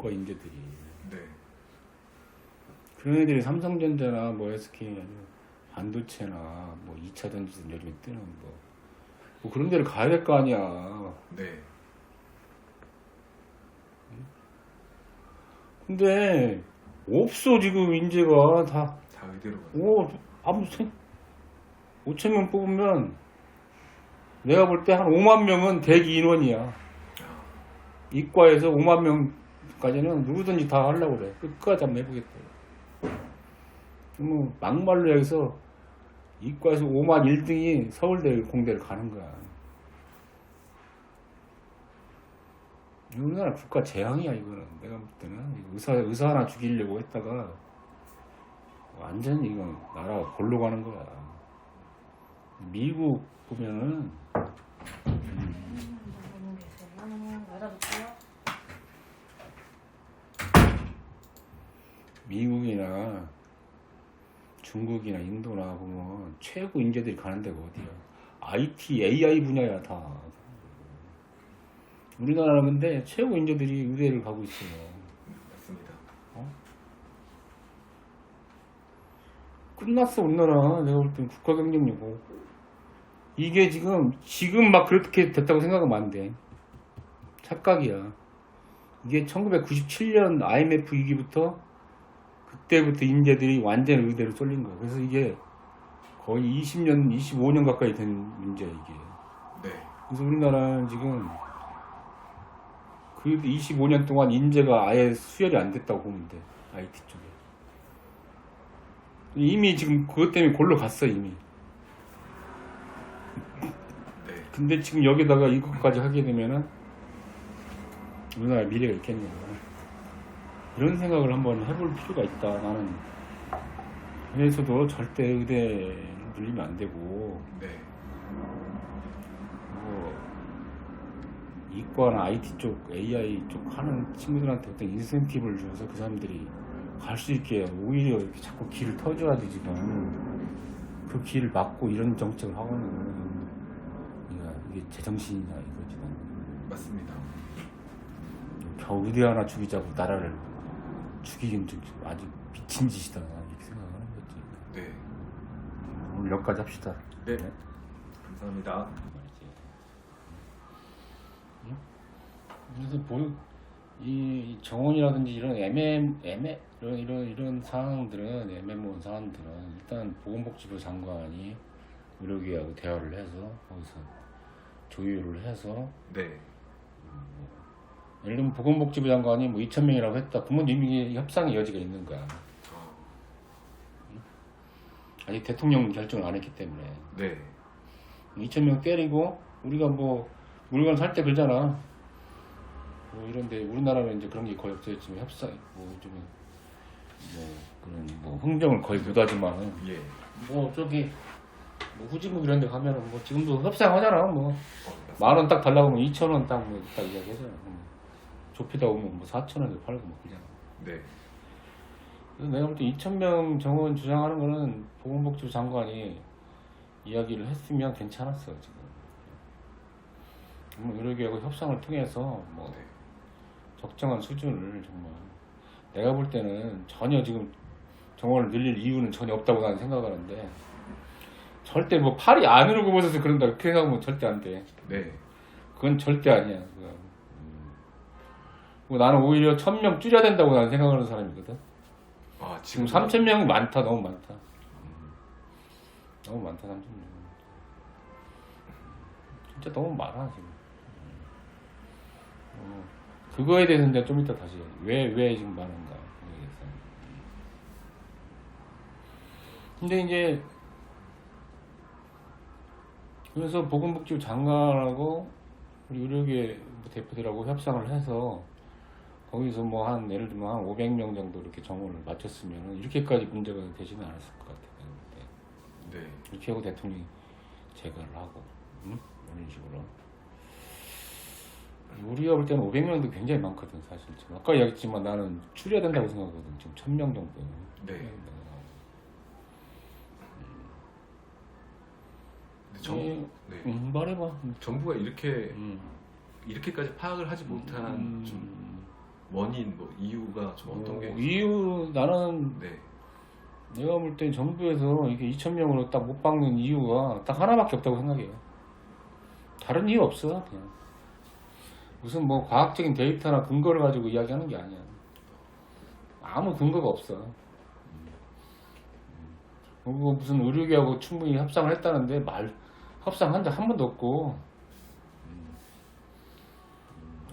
이과 인재들이. 네. 그런 애들이 삼성전자나 뭐 SK 반도체나 뭐 2차 전지든 요즘에 뜨는 뭐 그런 데를 가야 될 거 아니야. 네. 근데 없어 지금 인재가 다. 다 의대로 가요. 오, 아무 5천 명 뽑으면 내가 볼 때 한 5만 명은 대기 인원이야. 이과에서 5만 명까지는 누구든지 다 하려고 그래. 끝까지 한번 해보겠다. 그러면 막말로 여기서 이과에서 5만 1등이 서울대 공대를 가는 거야. 우리나라 국가 재앙이야 이거는. 내가 볼 때는 의사 하나 죽이려고 했다가 완전히 이건 나라가 골로 가는 거야. 미국 보면은 너무 계세요. 열어볼게요. 미국이나 중국이나 인도나 보면 최고 인재들이 가는 데가 어디야? IT, AI 분야야 다. 우리나라는 근데 최고 인재들이 의대를 가고 있어요. 맞습니다. 끝났어 우리나라. 내가 볼 땐 국가 경쟁력고 이게 지금 막 그렇게 됐다고 생각하면 안 돼. 착각이야. 이게 1997년 IMF 위기부터 그때부터 인재들이 완전 의대로 쏠린 거야. 그래서 이게 거의 20년, 25년 가까이 된 문제야 이게. 네. 그래서 우리나라는 지금 그 25년 동안 인재가 아예 수혈이 안 됐다고 보면 돼. IT 쪽에. 이미 지금 그것 때문에 골로 갔어 이미. 네. 근데 지금 여기다가 이것까지 하게 되면은 우리나라의 미래가 있겠냐. 이런 생각을 한번 해볼 필요가 있다. 나는 그래서도 절대 의대를 늘리면 안 되고 네. 뭐 이과나 IT 쪽, AI 쪽 하는 친구들한테 어떤 인센티브를 줘서 그 사람들이 갈 수 있게 오히려 이렇게 자꾸 길을 터줘야지 지금 그 길을 막고 이런 정책을 하고는 이게 제정신이냐 이거지. 맞습니다. 겨우 의대 하나 죽이자고 나라를 죽이긴 좀 아주 미친 짓이다 이렇게 생각하는 거지. 네. 오늘 여기까지 합시다. 네. 감사합니다. 그래서 이 정원이라든지 이런 이런 상황들은 애매모호한 상황들은 일단 보건복지부 장관이 의료계하고 대화를 해서 거기서 조율을 해서 네. 예를 들면 보건복지부 장관이 뭐 2,000명이라고 했다. 그러면 이미 협상의 여지가 있는 거야. 아직 대통령 결정을 안 했기 때문에. 네. 2,000명 때리고 우리가 뭐 물건 살 때 그러잖아. 뭐 이런데 우리나라는 이제 그런 게 거의 없어졌지만 협상 뭐 요즘에 뭐 그런 뭐 흥정을 거의 못하지만 예. 뭐 저기 뭐 후진국 이런 데 가면은 뭐 지금도 협상하잖아. 뭐 맞습니다. 10,000원 딱 달라고 하면 2,000원 딱 뭐 딱 이야기하잖아. 좁히다 오면 뭐 4,000원에 팔고 뭐 그러잖아. 네. 그래서 내가 볼 때 2,000명 정원 주장하는 거는 보건복지부 장관이 이야기를 했으면 괜찮았어 지금. 의료계하고 협상을 통해서 뭐 네. 적정한 수준을 정말 내가 볼 때는 전혀 지금 정원을 늘릴 이유는 전혀 없다고 나는 생각하는데 절대 뭐 팔이 안으로 굽어져서 그런다 그렇게 생각하면 절대 안 돼. 네. 그건 절대 아니야. 그건. 뭐 나는 오히려 1,000명 줄여야 된다고 나는 생각하는 사람이거든. 아, 지금 3,000명이 많다. 너무 많다. 너무 많다 3,000명. 진짜 너무 많아 지금. 그거에 대해서 이제 좀 이따 다시 왜 지금 많은가 모르겠어요. 근데 이제 그래서 보건복지부 장관하고 우리 의료계 대표들하고 협상을 해서 거기서 뭐 한 예를 들면 한 500명 정도 이렇게 정원을 맞췄으면 이렇게까지 문제가 되지는 않았을 것 같아요. 네. 이렇게 하고 대통령이 제거를 하고 이런 식으로. 우리가 볼 때는 500명도 굉장히 많거든 사실. 지금 아까 이야기했지만 나는 줄여야 된다고 생각하거든. 지금 1,000명 정도. 네. 근데 말해봐. 정부가 이렇게까지 파악을 하지 못한 좀 원인 뭐 이유가 좀 어떤 게 이유 나는 네. 내가 볼 땐 정부에서 이게 2,000명으로 딱 못 박는 이유가 딱 하나밖에 없다고 생각해요. 다른 이유 없어. 그냥 무슨 뭐 과학적인 데이터나 근거를 가지고 이야기하는 게 아니야. 아무 근거가 없어. 그리고 무슨 의료계하고 충분히 협상을 했다는데 협상한 적 한 번도 없고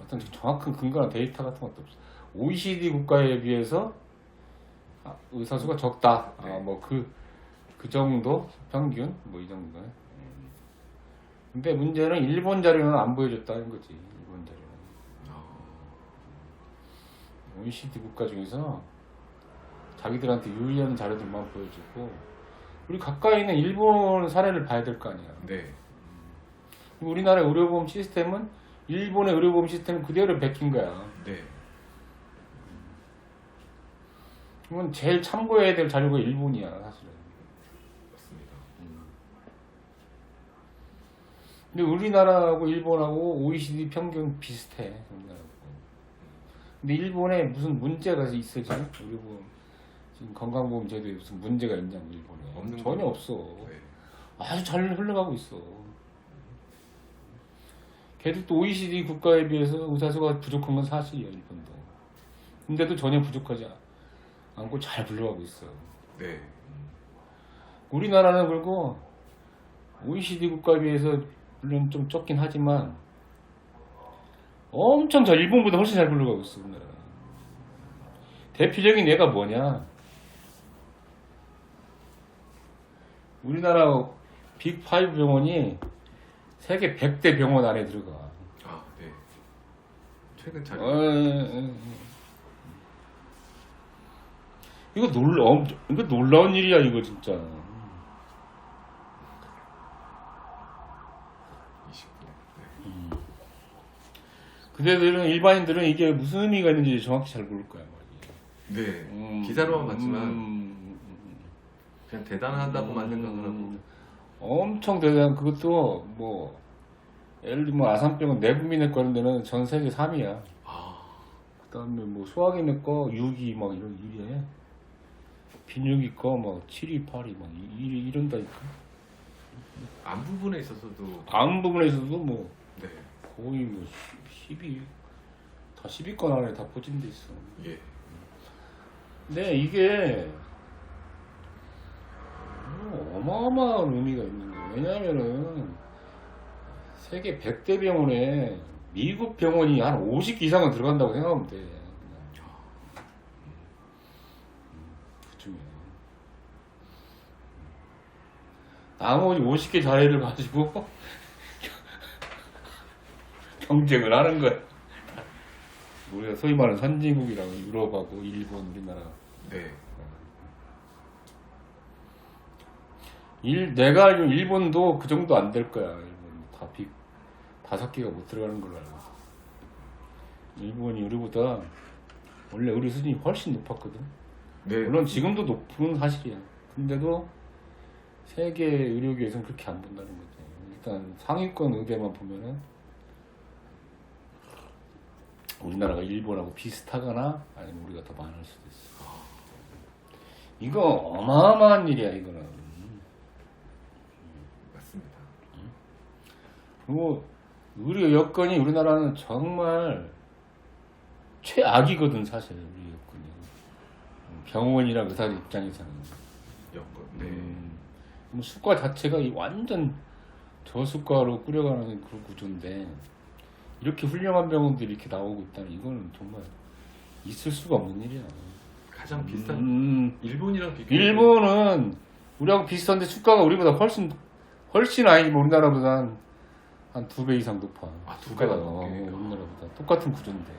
어떤 정확한 근거나 데이터 같은 것도 없어. OECD 국가에 비해서 의사 수가 적다. 네. 뭐 그 정도 평균 뭐 이 정도. 근데 문제는 일본 자료는 안 보여줬다는 거지. 일본 자료는. OECD 국가 중에서 자기들한테 유리한 자료들만 보여주고 우리 가까이 있는 일본 사례를 봐야 될 거 아니야. 네. 우리나라의 의료보험 시스템은 일본의 의료보험 시스템을 그대로 베낀 거야. 네. 그러면 제일 참고해야 될 자료가 일본이야, 사실은. 맞습니다. 근데 우리나라하고 일본하고 OECD 평균 비슷해. 우리나라하고. 근데 일본에 무슨 문제가 있어 지금? 의료보험 지금 건강보험 제도에 무슨 문제가 있냐고 일본에. 없는 전혀 거예요. 없어. 네. 아주 잘 흘러가고 있어. 걔들 또 OECD 국가에 비해서 의사수가 부족한 건 사실이야, 일본도. 근데도 전혀 부족하지 않고 잘 흘러가고 있어. 네. 우리나라는 그리고 OECD 국가에 비해서 물론 좀 적긴 하지만 엄청 잘, 일본보다 훨씬 잘 흘러가고 있어, 우리나라. 대표적인 예가 뭐냐? 우리나라 빅5 병원이 세계 100대 병원 안에 들어가. 아, 네. 최근 자료. 이거 이거 놀라운 일이야, 이거 진짜. 29. 네. 그대들은, 일반인들은 이게 무슨 의미가 있는지 정확히 잘 모를 거야, 말이야. 네. 기사로만 봤지만 그냥 대단하다고만 생각을 하고. 엄청 대단한, 그것도 뭐 예를 들면 아산병은 내분비내과 이런 데는 전 세계 3위야. 그 다음에 뭐 소화기내과 6위 막 이런 1위에 비뇨기과 막 7위 8위 막 이런다니까. 안 부분에 있어서도 다음 부분에서도 뭐 네. 거의 뭐 10위 다 10위권 안에 다 포진돼 있어. 예. 근데 이게 어마어마한 의미가 있는 거예요. 왜냐하면은 세계 100대 병원에 미국 병원이 한 50개 이상은 들어간다고 생각하면 돼. 그 중에 나머지 50개 자리를 가지고 경쟁을 하는 거야. 우리가 소위 말하는 선진국이라고 유럽하고 일본, 우리나라. 네. 내가 알기로 일본도 그 정도 안 될 거야. 일본 다 5개가 못 들어가는 걸로 알고 있어. 일본이 우리보다 원래 의료 수준이 훨씬 높았거든. 네. 물론 지금도 높은 사실이야. 근데도 세계 의료계에서는 그렇게 안 본다는 거지. 일단 상위권 의대만 보면은 우리나라가 일본하고 비슷하거나 아니면 우리가 더 많을 수도 있어. 이거 어마어마한 일이야, 이거는. 맞습니다. 그리고 의료 여건이 우리나라는 정말 최악이거든, 사실. 의료 여건이. 병원이랑 의사 입장에서는. 여건. 네. 뭐 수가 자체가 완전 저수가로 꾸려가는 그런 구조인데 이렇게 훌륭한 병원들이 이렇게 나오고 있다는 이거는 정말 있을 수가 없는 일이야. 가장 비슷한 일본이랑 비교. 일본은 우리하고 비슷한데 수가가 우리보다 훨씬 아니지. 우리나라보다 한 2배 이상 높아. 아, 두 수가가. 배가 높게. 우리나라보다 똑같은 구조인데.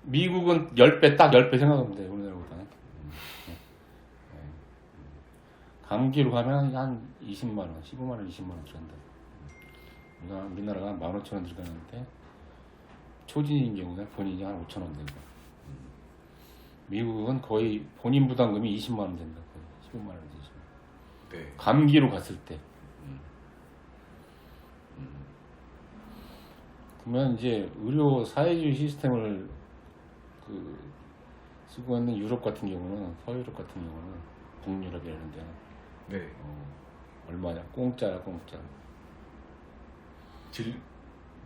미국은 10배, 딱 10배 생각하면 돼, 우리나라보다. 감기로 가면 한 20만원, 15만원, 20만원 들어간다. 우리나라가 15,000원 들어가는데, 초진인 경우는 본인이 한 5,000원 되고. 미국은 거의 본인 부담금이 20만원 된다. 거의 15만원 되지. 네. 감기로 갔을 때. 그러면 이제 의료 사회주의 시스템을 쓰고 있는 유럽 같은 경우는, 서유럽 같은 경우는, 북유럽 이런 데는 네. 얼마냐? 공짜야, 공짜. 질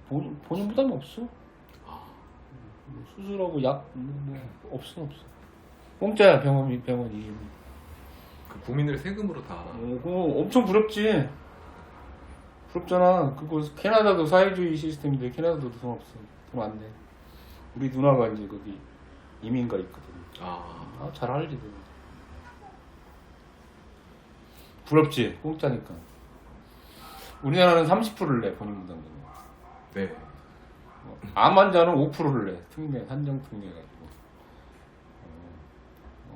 본인 부담 없어. 아, 뭐 수술하고 약 없어. 공짜야, 병원이. 그 국민들 세금으로 다. 그거 엄청 부럽지. 부럽잖아. 그거 캐나다도 사회주의 시스템인데 캐나다도 돈 없어. 돈 안 내. 우리 누나가 이제 거기 이민가 있거든. 아, 잘 알지. 부럽지. 공짜니까. 우리나라는 30%를 내, 본인 부담금. 네. 암 환자는 5%를 내. 특례, 한정 특례 가지고.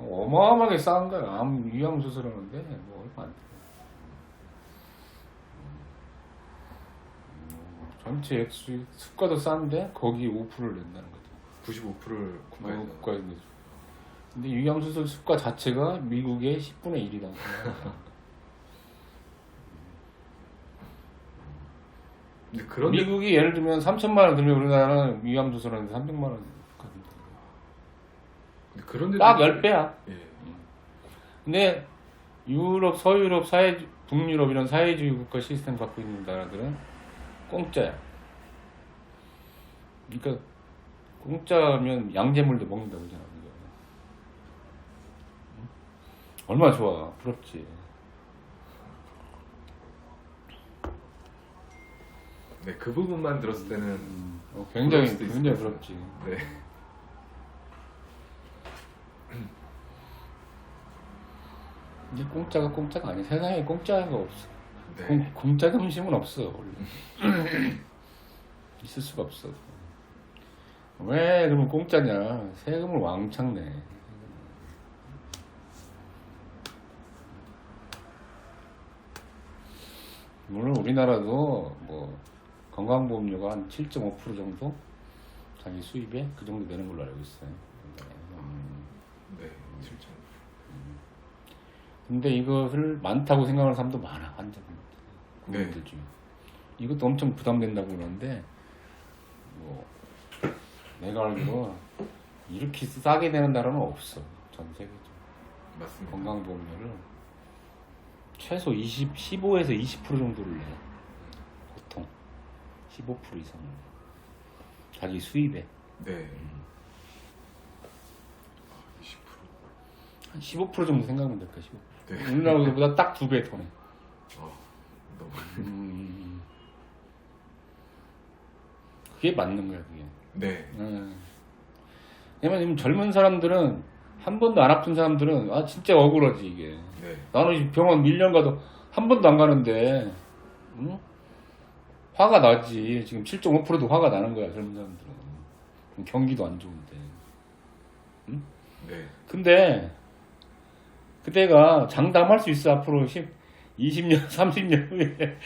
어마어마하게 싼 거야. 암 위암 수술하는데 뭐 얼마 안 돼. 전체 액수 수가도 싼데 거기 5%를 낸다는 거지. 95%를 국가에서. 국가에서 내죠. 근데 위암 수술 수가 자체가 미국의 10분의 1이다. 근데 그런데 미국이 예를 들면 3천만 원 들면 우리나라는 위암 수술하는데 300만 원. 그런데 딱 10배야. 예. 근데 유럽, 서유럽, 북유럽 이런 사회주의 국가 시스템 갖고 있는 나라들은 공짜야. 그러니까 공짜면 양재물도 먹는다고 그러잖아. 얼마나 좋아. 부럽지. 네, 그 부분만 들었을 때는 굉장히 부러울 수도 있을 굉장히 것 같아요. 부럽지. 네. 이게 공짜가 아니야. 세상에 공짜가 없어. 네. 공짜 점심은 없어. 원래. 있을 수가 없어. 왜 그러면 공짜냐? 세금을 왕창 내. 물론 우리나라도 뭐 건강보험료가 한 7.5% 정도 자기 수입에 그 정도 되는 걸로 알고 있어요. 네, 실제. 근데 이것을 많다고 생각하는 사람도 많아. 환자분들, 네. 국민들 중에. 이것도 엄청 부담된다고 그러는데 뭐 내가 알기로 이렇게 싸게 되는 나라는 없어. 전 세계적으로. 맞습니다. 건강보험료를 최소 15에서 20% 정도를 내. 보통 15% 이상을 자기 수입에 네. 한 15% 정도 생각하면 될까. 15%. 네. 우리나라보다 딱 2배 더 내. 너무. 그게 맞는 거야, 그게. 네. 왜냐면 지금 젊은 사람들은 한 번도 안 아픈 사람들은 진짜 억울하지 이게. 네. 나는 지금 병원 1년 가도 한 번도 안 가는데 응? 화가 나지. 지금 7.5%도 화가 나는 거야, 젊은 사람들은. 경기도 안 좋은데. 응? 네. 근데 그대가 장담할 수 있어. 앞으로 20년, 30년 후에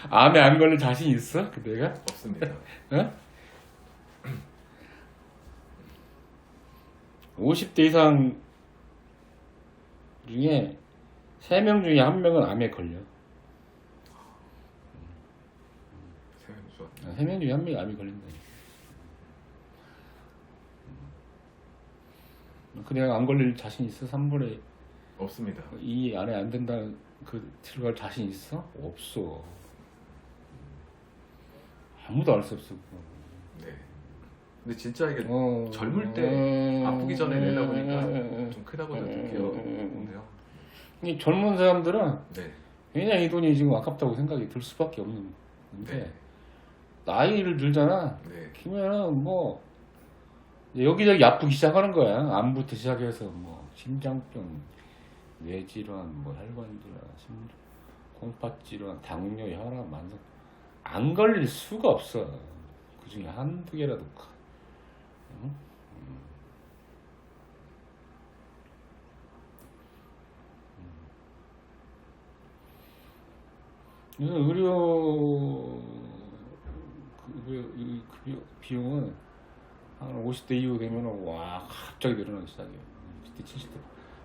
암에 안 걸릴 자신 있어? 그대가? 없습니다. 어? 50대 이상 중에 3명 중에 1명은 암에 걸려. 생각이 좋았다. 3명 중에 1명이 암에 걸린다. 그냥 안 걸릴 자신 있어? 3분의 없습니다. 2 안에 안 된다는 그 들어갈 자신 있어? 없어. 아무도 알 수 없어. 네. 근데 진짜 이게 어, 젊을 때 아프기 전에 내다 보니까 좀 크다고 저는 느껴보는데요. 이 젊은 사람들은 네. 그냥 이 돈이 지금 아깝다고 생각이 들 수밖에 없는 건데 네. 나이를 들잖아. 네. 그러면은 뭐 이제 여기저기 아프기 시작하는 거야. 암부터 시작해서 뭐 심장병, 뇌질환, 뭐 혈관질환, 콩팥질환, 당뇨, 혈압, 만성 안 걸릴 수가 없어. 그 중에 한두 개라도. 응? 그래서 의료 그 비용은 한 50대 이후 되면은 와 갑자기 늘어나기 시작해요. 60대, 70대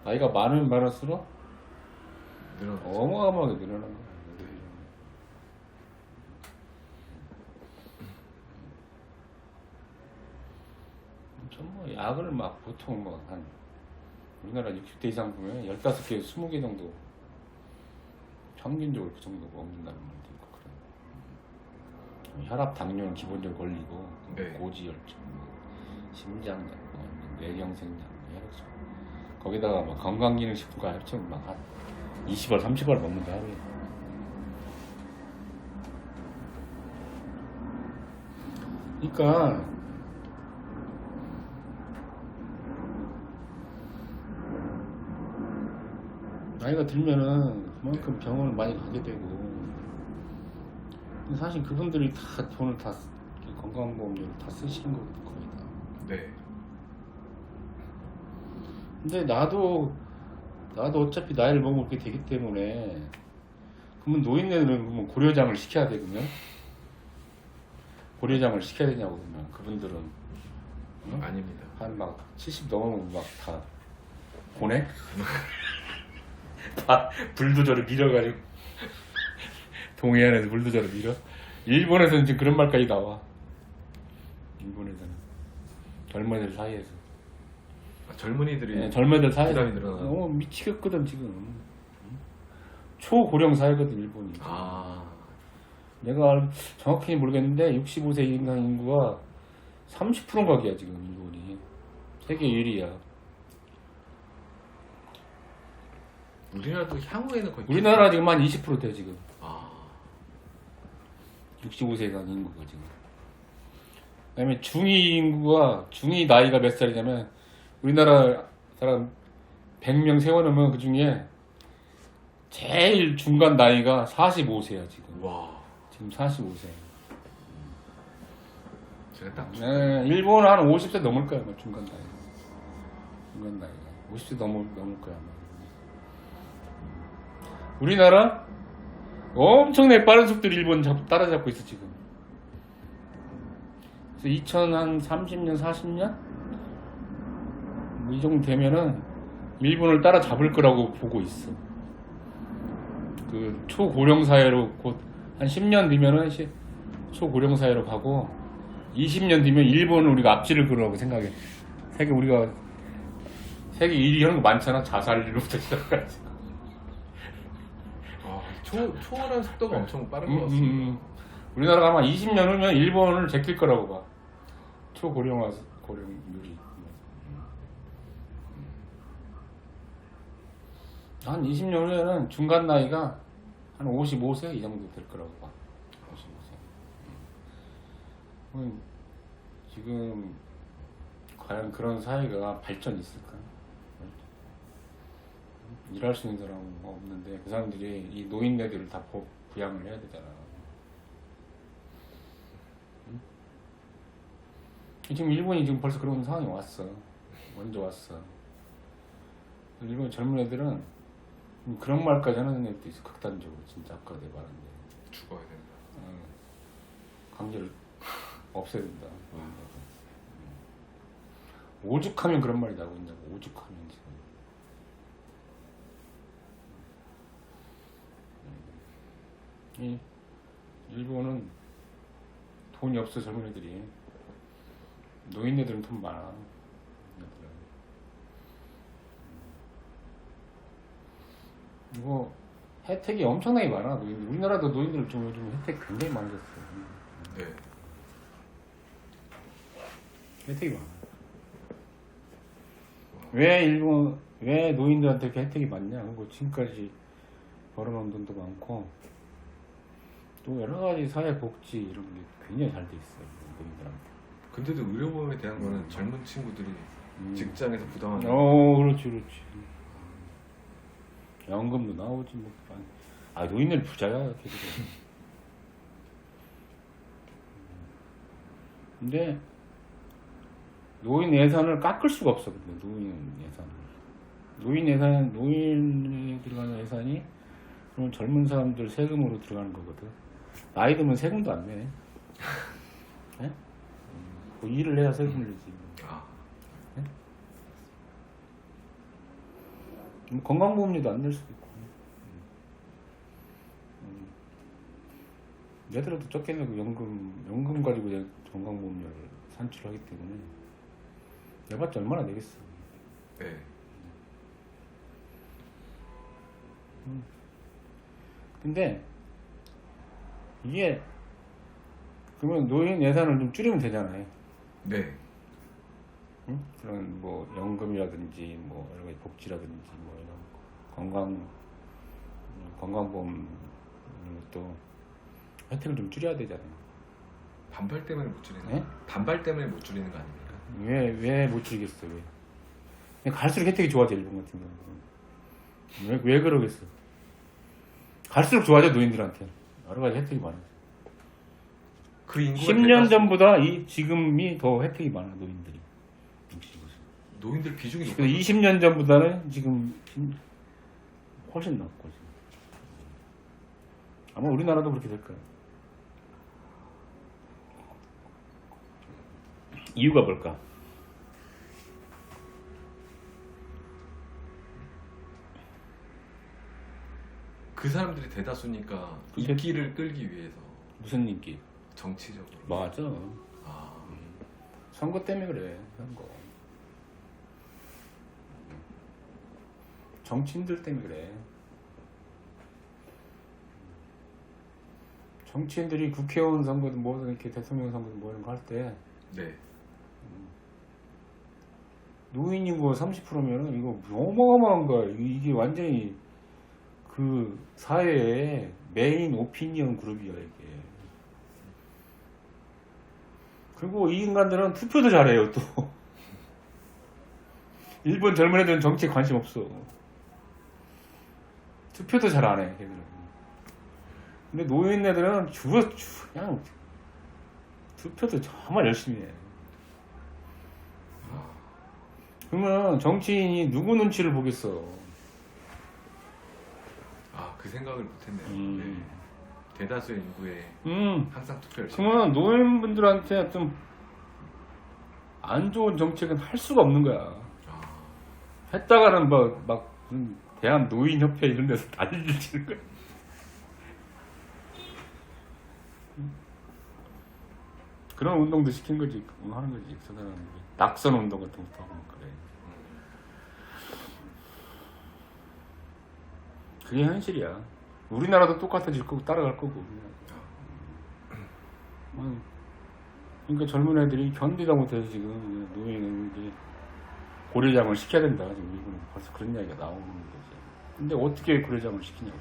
나이가 많으면 많을수록 늘어나죠. 어마어마하게 늘어나는 거야. 뭐 약을 막 보통 뭐 한 우리나라 60대 이상 보면 15개, 20개 정도 평균적으로 그 정도 먹는다는 분도 있고 그래. 혈압, 당뇨는 기본적으로 걸리고 네. 고지혈증, 심장장, 뇌경색장, 혈액순 거기다가 막 건강기능식품과 합치면 막한 20알, 30알 먹는다 하루에. 그러니까 나이가 들면은 그만큼 병원을 많이 가게 되고 사실 그분들이 다 돈을 다 건강보험료를 다 쓰시는 거거든 거의 다. 네. 근데 나도 어차피 나이를 먹으면 그렇게 되기 때문에 그러면 노인네들은 그러면 고려장을 시켜야 되거든요. 고려장을 시켜야 되냐고 그러면 그분들은 응? 아닙니다. 한 막 70 넘으면 막 다 보내? 다 불도저를 밀어가지고 동해안에서 불도저를 밀어? 일본에서는 지금 그런 말까지 나와. 일본에서는 젊은이들 사이에서 젊은이들이 네, 젊은이들 사이에서 부담이 늘어나는. 너무 미치겠거든 지금. 초고령 사회거든 일본이. 아, 내가 정확히 모르겠는데 65세 이상 인구가 30%인가 기야 지금 일본이. 세계 1위야. 우리나라도 향후에는 거의 우리나라 지금 한 20%돼 지금. 아, 65세 이상 인구가 지금. 그다음에 중위 나이가 몇 살이냐면 우리나라 사람 100명 세워놓으면 그 중에 제일 중간 나이가 45세야 지금. 와, 지금 45세. 제가 딱 네, 일본은 한 50세 넘을 거야 아마 중간 나이가. 중간 나이가 50세 넘을 거야 아마. 우리나라 엄청나게 빠른 속도로 일본 따라잡고 있어 지금. 그래서 2030년, 40년 뭐 이 정도 되면은 일본을 따라잡을 거라고 보고 있어. 그 초고령 사회로 곧 한 10년 뒤면은 초고령 사회로 가고 20년 뒤면 일본을 우리가 앞지를 거라고 생각해. 세계 1위 하는 거 많잖아. 자살률부터 시작해가지고. 초월한 속도가 엄청 빠른 것 같습니다. 우리나라가 아마 20년 후면 일본을 제낄 거라고 봐. 고령률이. 한 20년 후에는 중간 나이가 한 55세 이 정도 될 거라고 봐. 55세. 지금 과연 그런 사회가 발전이 있을까? 일할 수 있는 사람은 없는데 그 사람들이 이 노인네들을 다 부양을 해야 되잖아. 응? 지금 일본이 지금 벌써 그런 상황이 왔어. 먼저 왔어. 일본 젊은 애들은 그런 말까지 하는 애들도 있어. 극단적으로 진짜 아까 내가 말한데 죽어야 된다. 강제를 없애야 된다. 오죽하면 그런 말이 나오고 있냐고. 오죽하면 지금. 이 일본은 돈이 없어 젊은 애들이. 노인네들은 돈 많아. 이거 혜택이 엄청나게 많아. 노인들. 우리나라도 노인들 좀 요즘 혜택 굉장히 많아졌어. 네. 혜택이 많아. 왜 노인들한테 이렇게 혜택이 많냐? 그리고 지금까지 벌어놓은 돈도 많고 또 여러 가지 사회 복지 이런 게 굉장히 잘 돼 있어요. 노인들한테. 근데도 의료보험에 대한 거는 젊은 친구들이 직장에서 부담하는. 그렇지. 연금도 나오지 뭐. 노인들 부자야 걔들은. 근데 노인 예산을 깎을 수가 없어. 근데 노인에 들어가는 예산이 그럼 젊은 사람들 세금으로 들어가는 거거든. 나이 들면 세금도 안 내네. 네? 뭐 일을 해야 세금을 내지. 네? 건강보험료도 안 낼 수도 있고. 내더라도 적게 내고 연금 가지고 건강보험료를 산출하기 때문에 내봤자 얼마나 되겠어. 네. 근데 이게 그러면 노인 예산을 좀 줄이면 되잖아요. 네. 응? 그런 뭐 연금이라든지 뭐 여러 가지 복지라든지 뭐 이런 건강보험 이런 것도 혜택을 좀 줄여야 되잖아요. 반발 때문에 못 줄이는 네? 반발 때문에 못 줄이는 거 아닙니까? 왜 못 줄이겠어? 왜? 그냥 갈수록 혜택이 좋아져. 일본 같은 경우는 왜 그러겠어? 갈수록 좋아져. 노인들한테 여러 가지 혜택이 많아. 그 인구가 10년 대다수- 전보다 지금이 더 혜택이 많아. 노인들이. 노인들 비중이 높아. 그래서 20년 전보다는 지금 훨씬 높고 지금. 아마 우리나라도 그렇게 될 거야. 이유가 뭘까? 그 사람들이 대다수니까 그게- 인기를 끌기 위해서 무슨 인기? 정치적으로. 맞아. 아, 선거 때문에 그래. 선거. 정치인들 때문에 그래. 정치인들이 국회의원 선거든 뭐든 이렇게 대통령 선거든 뭐 이런 거 할 때 네. 노인 인구가 30%면은 이거 어마어마한 거야. 이게 완전히 그 사회의 메인 오피니언 그룹이야 이게. 그리고 이 인간들은 투표도 잘해요 또. 일본 젊은 애들은 정치에 관심 없어. 투표도 잘 안 해 걔들은. 근데 노인 애들은 그냥 투표도 정말 열심히 해. 그러면 정치인이 누구 눈치를 보겠어? 아, 그 생각을 못했네요. 음. 네. 대다수의 인구에 항상 투표 열심히. 그러면 노인분들한테 좀 안 좋은 정책은 할 수가 없는 거야. 아, 했다가는 막 대한 노인협회 이런 데서 난리를 치는 거야. 그런 운동도 시킨 거지, 하는 거지, 저 사람들이. 낙선 운동 같은 것도 하고 그래. 그게 현실이야. 우리나라도 똑같아질 거고 따라갈 거고. 그러니까 젊은 애들이 견디다 못해서 지금 노인은 이제 고려장을 시켜야 된다. 지금 일본은 벌써 그런 이야기가 나오는 거지. 근데 어떻게 고려장을 시키냐고.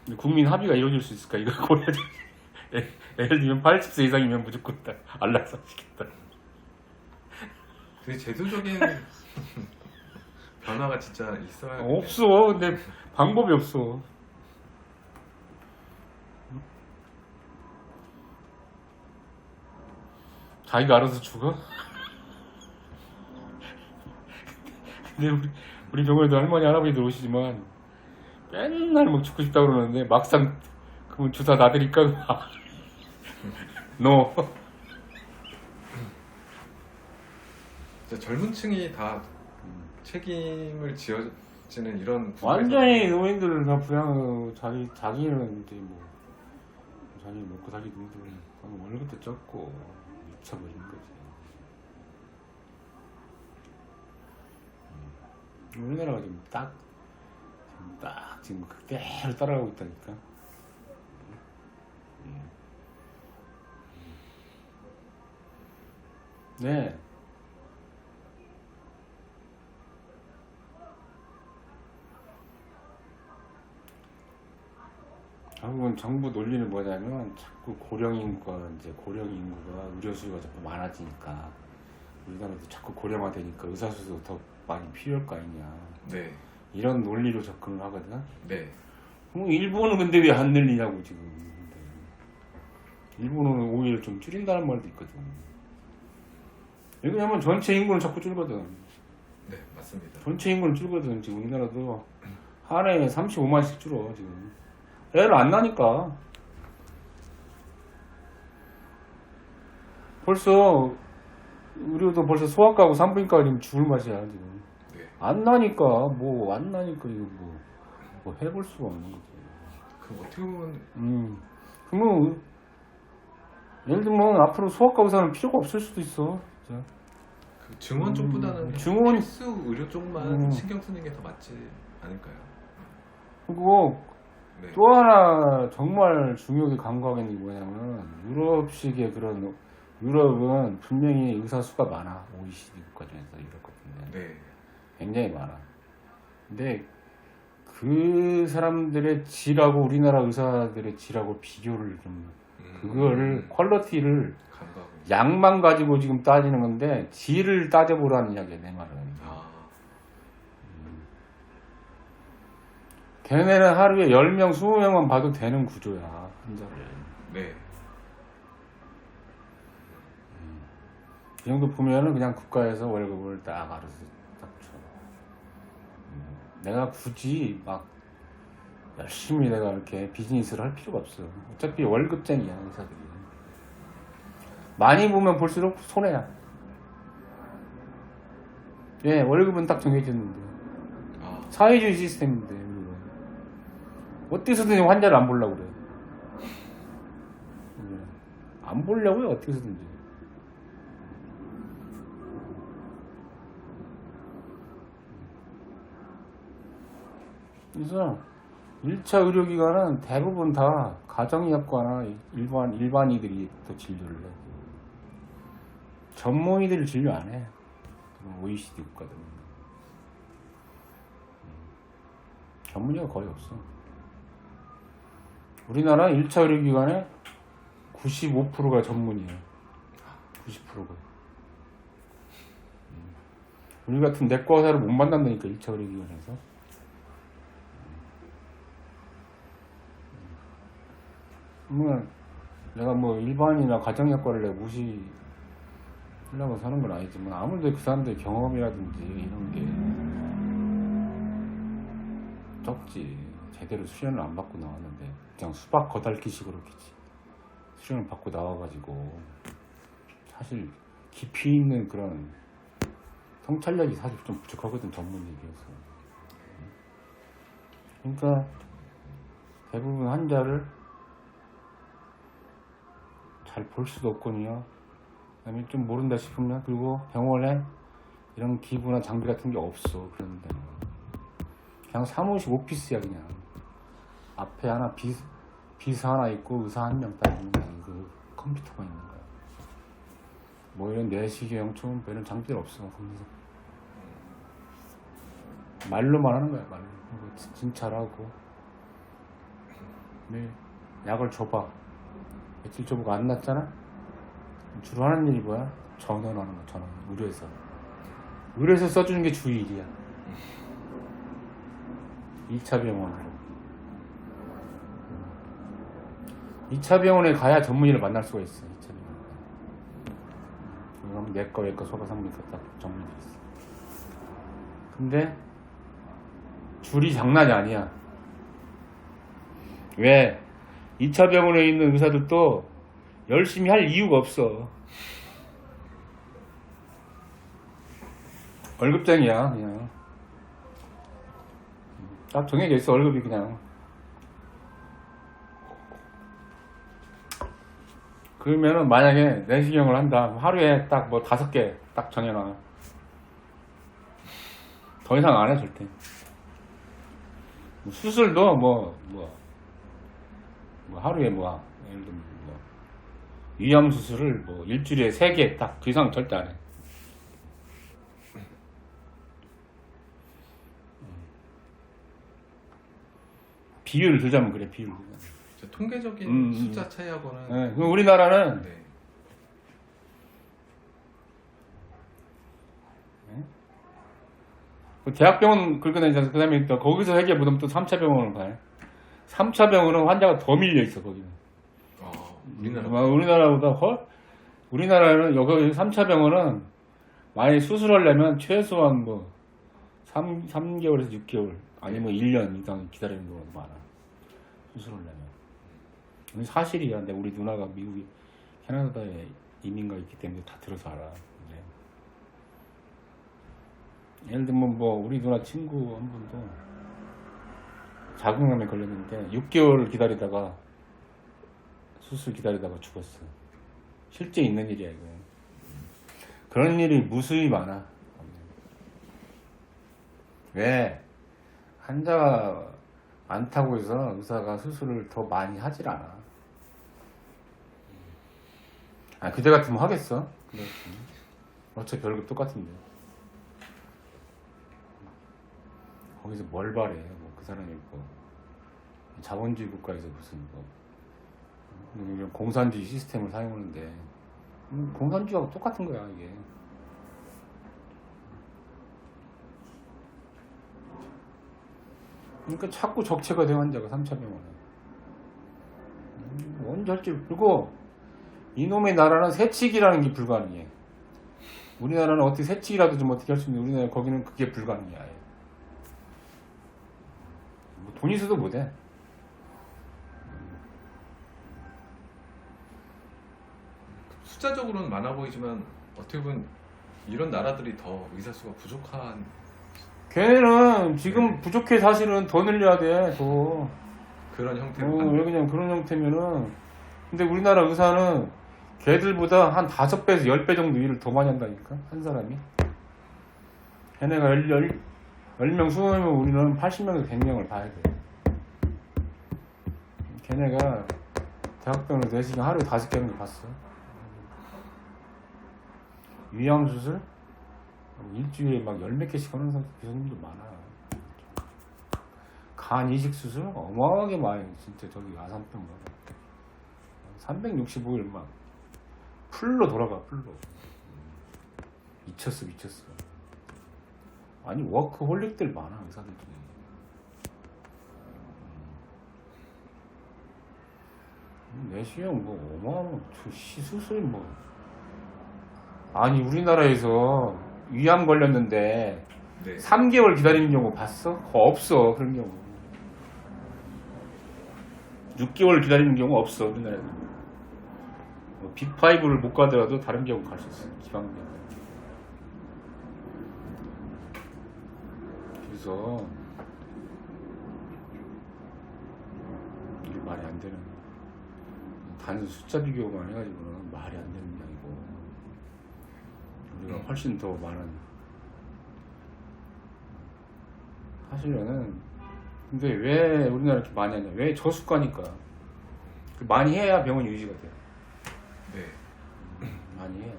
근데 국민 합의가 이루어질 수 있을까? 이거 고려장. 예를 들면 80세 이상이면 무조건 다 안락사 시켰다. 되게 제도적인 변화가 진짜 있어야. 없어. 근데 방법이 없어. 자기가 알아서 죽어? 근데 우리 병원에도 할머니 할아버지들 오시지만 맨날 막 죽고 싶다고 그러는데 막상 그분 주사 놔드니까 너 진짜 젊은 층이 다 책임을 지어지는 이런 구조에서 완전히 노인들을 다 부양하고 자기는 이제 뭐 자기 먹고 살기 힘들고 월급도 적고 미쳐버린 거지. 우리나라가 지금 딱 지금 그대로 따라가고 있다니까. 네. 결국은 정부 논리는 뭐냐면 자꾸 고령 인구가 의료 수요가 자꾸 많아지니까 우리나라도 자꾸 고령화되니까 의사수도 더 많이 필요할 거 아니냐. 네, 이런 논리로 접근을 하거든. 네. 그럼 일본은 근데 왜 안 늘리냐고 지금. 일본은 오히려 좀 줄인다는 말도 있거든. 왜냐면 전체 인구는 자꾸 줄거든. 네, 맞습니다. 전체 인구는 줄거든. 지금 우리나라도 한 해에 35만씩 줄어 지금. 애를 안 나니까. 벌써 우리도 벌써 소아과하고 산부인과가 지금 죽을 맛이야 지금. 네. 안 나니까 이거 뭐 뭐 해볼 수가 없는 거지. 그 어떻게 보면 그러면 예를 들면 앞으로 소아과 의사는 필요가 없을 수도 있어. 진짜. 그 증원 쪽보다는 그냥 증원- 필수 의료 쪽만 신경 쓰는 게 더 맞지 않을까요? 그리고 네. 또 하나 정말 중요하게 간과하는 게 뭐냐면 유럽식의 그런 유럽은 분명히 의사 수가 많아. OECD 국가 중에서 유럽 같은데 네. 굉장히 많아. 근데 그 사람들의 질하고 우리나라 의사들의 질하고 비교를 좀 그거를 퀄리티를 감각은. 양만 가지고 지금 따지는 건데 질을 따져보라는 이야기야 내 말은. 아, 걔네는 하루에 10명, 20명만 봐도 되는 구조야 환자를. 네. 이 정도 보면은 그냥 국가에서 월급을 딱 알아서 딱 줘. 내가 굳이 막 열심히 내가 이렇게 비즈니스를 할 필요가 없어. 어차피 월급쟁이야 의사들이. 많이 보면 볼수록 손해야. 예, 월급은 딱 정해졌는데 아, 사회주의 시스템인데 우리는. 어디서든지 환자를 안 보려고 그래. 안 보려고요 어디서든지. 그래서 1차 의료기관은 대부분 다 가정의학과나 일반이들이 또 진료를 해. 전문의들이 진료 안 해. OECD 국가들은. 전문의가 거의 없어. 우리나라 1차 의료기관의 95%가 전문의에요. 90%가. 우리 같은 내과 의사를 못 만난다니까 1차 의료기관에서. 내가 뭐 일반이나 가정의학과를 내가 무시하려고 사는 건 아니지만 아무래도 그 사람들의 경험이라든지 이런 게 적지. 제대로 수련을 안 받고 나왔는데 그냥 수박 거달기식으로 수련을 받고 나와가지고 사실 깊이 있는 그런 통찰력이 사실 좀 부족하거든 전문의에서. 그러니까 대부분 환자를 잘 볼 수도 없거든요. 그다음에 좀 모른다 싶으면 그리고 병원에 이런 기구나 장비 같은 게 없어. 그런데 그냥 사무실 오피스야 그냥. 앞에 하나 비서 하나 있고 의사 한 명 딱 있는 거야. 그 컴퓨터가 있는 거야. 뭐 이런 내시경 좀 이런 장비들 없어. 거기서 말로만 하는 거야 말로. 그리고 진찰하고. 네, 약을 줘봐. 며칠 줘보고 안 낫잖아? 주로 하는 일이 뭐야? 전원하는 거야, 전원. 의료에서. 의료에서 써주는 게 주 일이야. 2차 병원으로. 2차 병원에 가야 전문의를 만날 수가 있어, 2차 병원에. 그럼 내과, 외과, 소가, 상비과 딱 전문의가 있어. 근데, 줄이 장난이 아니야. 왜? 2차 병원에 있는 의사들도 열심히 할 이유가 없어. 월급쟁이야 그냥. 딱 정해져 있어 월급이 그냥. 그러면은 만약에 내시경을 한다 하루에 딱 뭐 5개 딱 정해놔. 더 이상 안 해 절대. 수술도 뭐 하루에 예를 들면 위암 수술을 뭐 일주일에 3개 딱 그 이상 절대 안 해. 비율을 두자면 그래 비율. 통계적인 숫자 차이하고는 네, 그럼 우리나라는 네. 대학병원 긁고 다니잖아. 그 다음에 또 거기서 회계 묻으면 또 3차 병원을 가요. 3차 병원은 환자가 더 밀려있어, 거기는. 우리나라보다 우리나라는 여기 3차 병원은 만약에 수술하려면 최소한 3개월에서 6개월 아니면 1년 이상 기다리는 경우가 많아. 수술하려면. 이건 사실이야. 근데 우리 누나가 미국에 캐나다에 이민가 있기 때문에 다 들어서 알아. 예를 들면 우리 누나 친구 한 분도 자궁암에 걸렸는데 6개월 기다리다가 수술 기다리다가 죽었어. 실제 있는 일이야 이거. 그런 일이 무수히 많아. 왜? 환자가 많다고 해서 의사가 수술을 더 많이 하질 않아. 아, 그때 같으면 하겠어. 어차피 별거 똑같은데. 거기서 뭘 바래? 뭐 그 사람이 뭐 자본주의 국가에서 무슨 뭐 이런 공산주의 시스템을 사용하는데 공산주의하고 똑같은 거야 이게. 그러니까 자꾸 적체가 돼 환자가 3차 병원에. 언제 할지. 그리고 이놈의 나라는 세칙이라는 게 불가능해. 우리나라는 어떻게 세칙이라도 좀 어떻게 할 수 있는데 우리나라 거기는 그게 불가능해. 아예. 뭐 돈 있어도 못해. 숫자적으로는 많아 보이지만 어떻게 보면 이런 나라들이 더 의사 수가 부족한 걔네는 지금 부족해. 사실은 더 늘려야 돼. 더. 그런 형태로 왜 그냥 그런 형태면은. 근데 우리나라 의사는 걔들보다 한 5배에서 10배 정도 일을 더 많이 한다니까 한 사람이. 걔네가 10명 20명이면 우리는 80명에서 100명을 봐야 돼. 걔네가 대학병원을 4시간 하루에 5개 하는 거 봤어. 위암 수술 일주일에 막 10몇 개씩 하는 교수님도 많아. 간 이식 수술 어마어마하게 많이. 진짜 저기 아산병원 365일 막 풀로 돌아가. 풀로. 미쳤어. 아니 워크홀릭들 많아 의사들 중에. 내시경 뭐 어마어마한 수술 뭐. 아니 우리나라에서 위암 걸렸는데 네. 3개월 기다리는 경우 봤어? 없어. 그런 경우 6개월 기다리는 경우 없어 우리나라에. 뭐 빅5를 못 가더라도 다른 경우 갈 수 있어. 지방병. 그래서 이게 말이 안 되는, 단순 숫자 비교만 해가지고는 말이 안 되는 양이고, 우리가 훨씬 더 많은. 사실은 근데 왜 우리나라 이렇게 많이 하냐? 왜 저수가니까. 많이 해야 병원 유지가 돼. 네. 많이 해요.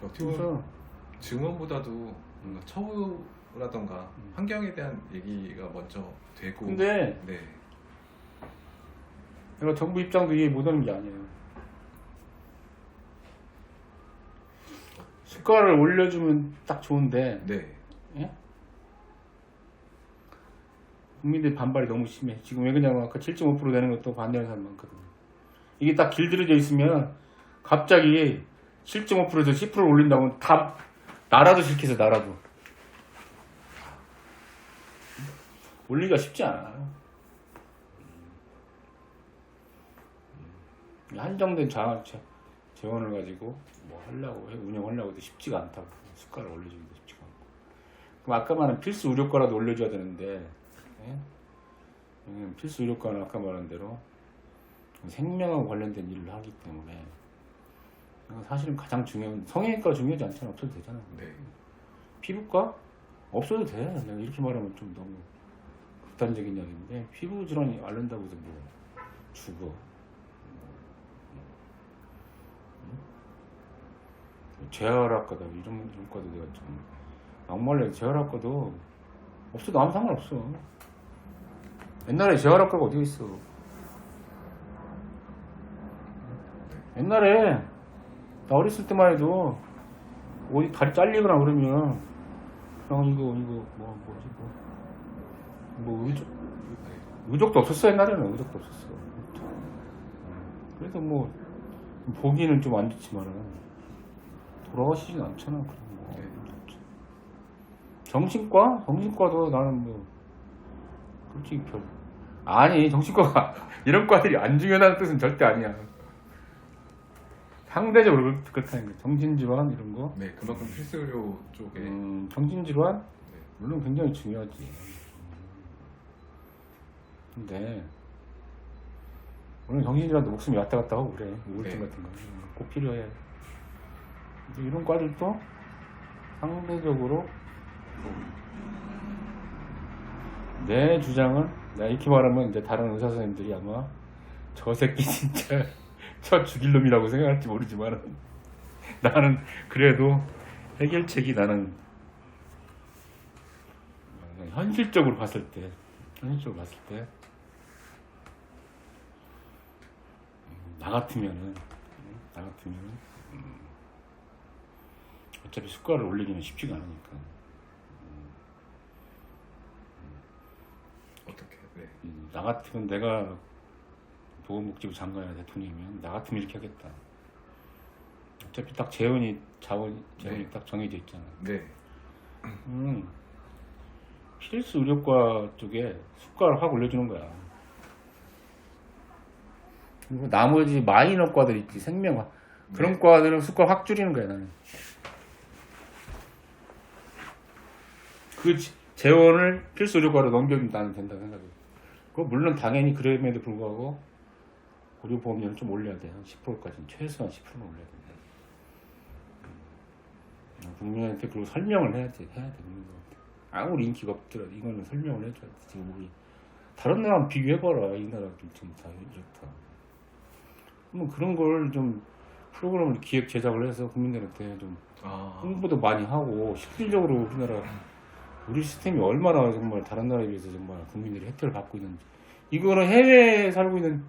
어떻게 보면 증원보다도 뭔가 처우라던가 환경에 대한 얘기가 먼저 되고. 근데 네. 내가 정부 입장도 이해 못하는 게 아니에요. 수가를 올려주면 딱 좋은데, 네. 예? 국민들 반발이 너무 심해. 지금 왜 그러냐면 아까 7.5% 되는 것도 반대하는 사람 많거든요. 이게 딱 길들여져 있으면 갑자기 7.5%에서 10% 올린다면 다 나라도 싫겠어. 나라도 올리기가 쉽지 않아. 한정된 재원을 가지고 뭐 하려고 해, 운영하려고 해도 쉽지가 않다고. 수가를 올려주기도 쉽지가 않고. 그럼 아까 말한 필수 의료과라도 올려줘야 되는데, 예? 필수 의료과는 아까 말한 대로 생명하고 관련된 일을 하기 때문에 사실은 가장 중요한, 성형외과 중요하지 않잖아. 없어도 되잖아. 네. 피부과? 없어도 돼. 내가 이렇게 말하면 좀 너무 극단적인 이야기인데, 피부 질환이 앓는다고 해서 뭐 죽어. 재활학과다 이런 과도 내가 좀 막말로 재활학과도 없어도 아무 상관없어. 옛날에 재활학과가 어디 있어. 옛날에 나 어렸을 때만 해도 어디 다리 잘리거나 그러면 그냥 뭐 의족도 없었어. 옛날에는 의족도 없었어. 그래도 뭐 보기는 좀 안 좋지만은 돌아가시진 않잖아. 그런 거. 네. 정신과도 나는 뭐 솔직히 아니, 정신과가 이런 과들이 안 중요하다는 뜻은 절대 아니야. 상대적으로 그렇다는 거야. 정신질환 이런 거. 네, 그만큼 필수 의료 쪽에 정신질환, 네. 물론 굉장히 중요하지. 근데 물론 정신이라도 목숨이 왔다 갔다 하고 그래. 우울증 네. 같은 거 꼭 필요해. 근데 이런 과들도 상대적으로 내 주장은 내가 이렇게 말하면 이제 다른 의사 선생님들이 아마 저 새끼 진짜 쳐 죽일 놈이라고 생각할지 모르지만 나는 그래도 해결책이 나는 현실적으로 봤을 때 나 같으면은 어차피 수가를 올리기는 쉽지가 않으니까 어떻게? 네. 나 같으면 내가 보건복지부 장관이나 대통령이면 나 같으면 이렇게 하겠다. 어차피 딱 재원이 네. 딱 정해져 있잖아. 네. 필수 의료과 쪽에 수가를 확 올려주는 거야. 그리고 나머지 마이너 과들 있지, 생명과 그런 네. 과들은 수가 확 줄이는 거야 나는. 그 재원을 필수 의료과로 넘겨주면 나는 된다고 생각해. 그 물론 당연히 그럼에도 불구하고 의료보험료를 좀 올려야 돼. 한 10%까지는 최소한 10%는 올려야 된다. 국민한테 그리고 설명을 해야 돼. 국민들한테. 아무리 인기가 없더라도 이거는 설명을 해줘야 돼. 지금 우리 다른 나라랑 비교해봐라. 이 나라들 지금 다 이렇다. 그러면 그런 걸 좀 프로그램을 기획 제작을 해서 국민들한테 좀 홍보도 많이 하고 실질적으로 우리 시스템이 얼마나 정말 다른 나라에 비해서 정말 국민들이 혜택을 받고 있는지 이거는 해외에 살고 있는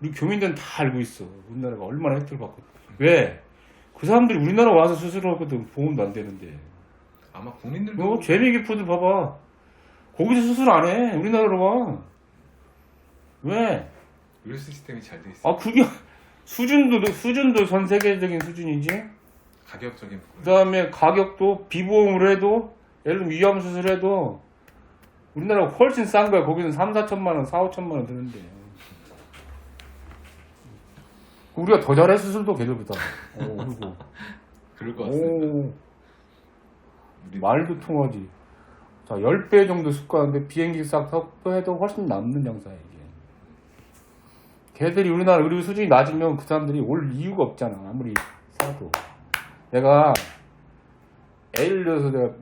우리 교민들은 다 알고 있어. 우리나라가 얼마나 혜택을 받고 왜? 그 사람들이 우리나라 와서 수술하거든. 보험도 안 되는데. 아마 국민들도 너 제비기푸드 봐봐. 거기서 수술 안 해. 우리나라로 와. 왜? 의료 시스템이 잘 돼 있어요. 아 그게 수준도 전 세계적인 수준이지. 가격적인 부분. 그 다음에 가격도 비보험으로 해도 예를 들면 위암 수술해도 우리나라가 훨씬 싼 거야. 거기는 3, 4천만 원, 4, 5천만 원 드는데. 우리가 더 잘해 수술도 걔들보다. 그리고 그럴 것 같습니다. 우리 말도 통하지. 자, 10배 정도 수가인데 비행기 싹 해도 훨씬 남는 장사야 이게. 걔들이 우리나라 의료 수준이 낮으면 그 사람들이 올 이유가 없잖아. 아무리 싸도. 내가 예를 들어서 내가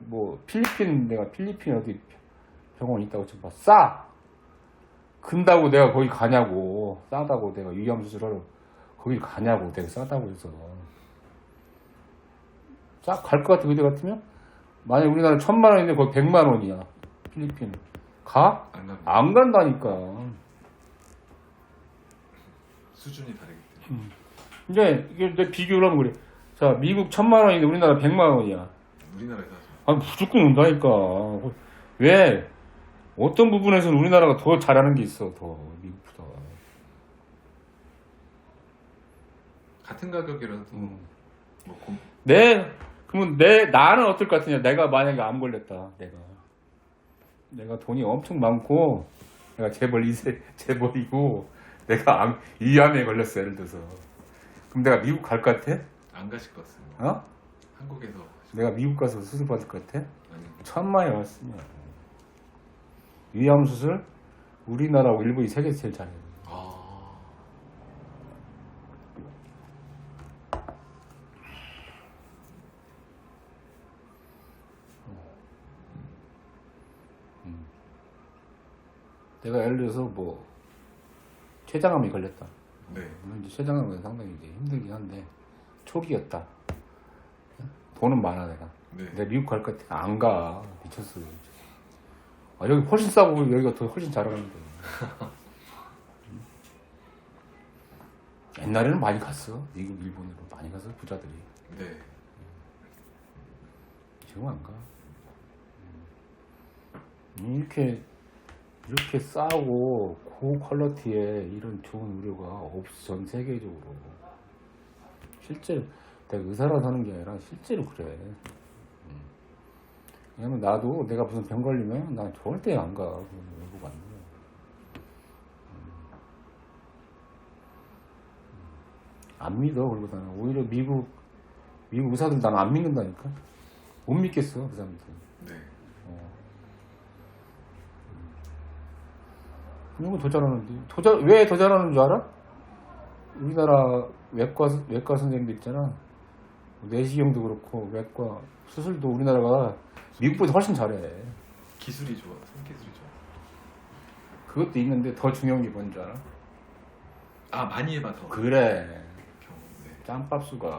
필리핀 어디 병원 있다고 쳐봐. 싸! 근다고 내가 거기 가냐고. 싸다고 내가 위암 수술하러 거기 가냐고. 내가 싸다고 해서. 싹 갈 것 같아. 그때 같으면? 만약 우리나라 1,000만 원인데 거기 100만 원이야. 필리핀. 가? 안 갑니다. 안 간다니까. 수준이 다르기 때문에. 이제 이게 내 비교를 하면 그래. 자, 미국 1,000만 원인데 우리나라 100만 원이야. 우리나라에서 하죠. 아, 무조건 온다니까. 왜? 어떤 부분에서는 우리나라가 더 잘하는 게 있어, 더. 미국보다. 같은 가격이라도 뭐 그러면 나는 어떨 것 같으냐. 내가 만약에 암 걸렸다. 내가 돈이 엄청 많고, 내가 재벌이고, 내가 위암에 걸렸어, 예를 들어서. 그럼 내가 미국 갈 것 같아? 안 가실 것 같습니다. 어? 한국에서 내가 미국 가서 수술 받을 것 같아? 아니, 1,000만에 왔으면. 위암 수술, 우리나라하고 일본이 세계에서 제일 잘해. 내가 예를 들어서 췌장암이 걸렸다. 네. 물론 이제 췌장암은 상당히 이제 힘들긴 한데 초기였다. 돈은 많아 내가. 네. 내가 미국 갈 것 같아. 안 가. 미쳤어. 여기 훨씬 싸고 여기가 더 훨씬 잘하는데. 옛날에는 많이 갔어. 미국, 일본으로 많이 가서 부자들이. 네. 지금 안 가. 이렇게 싸고 고퀄리티의 이런 좋은 의료가 없어. 전 세계적으로. 실제로 내가 의사라서 하는 게 아니라 실제로 그래. 왜냐면 나도 내가 무슨 병 걸리면 난 절대 안 가. 외국 안 가. 안 믿어. 그리고 나는 오히려 미국 의사들 나는 안 믿는다니까. 못 믿겠어 그 사람들. 네. 이거 더 잘하는데. 왜 더 잘하는 줄 알아? 우리나라 외과 선생님들 있잖아. 내시경도 그렇고 외과 수술도 우리나라가 미국보다 훨씬 잘해. 기술이 좋아. 손기술이 좋아. 그것도 있는데 더 중요한 게 뭔지 알아? 아, 많이 해봐 더. 그래. 경험. 네. 짬밥수가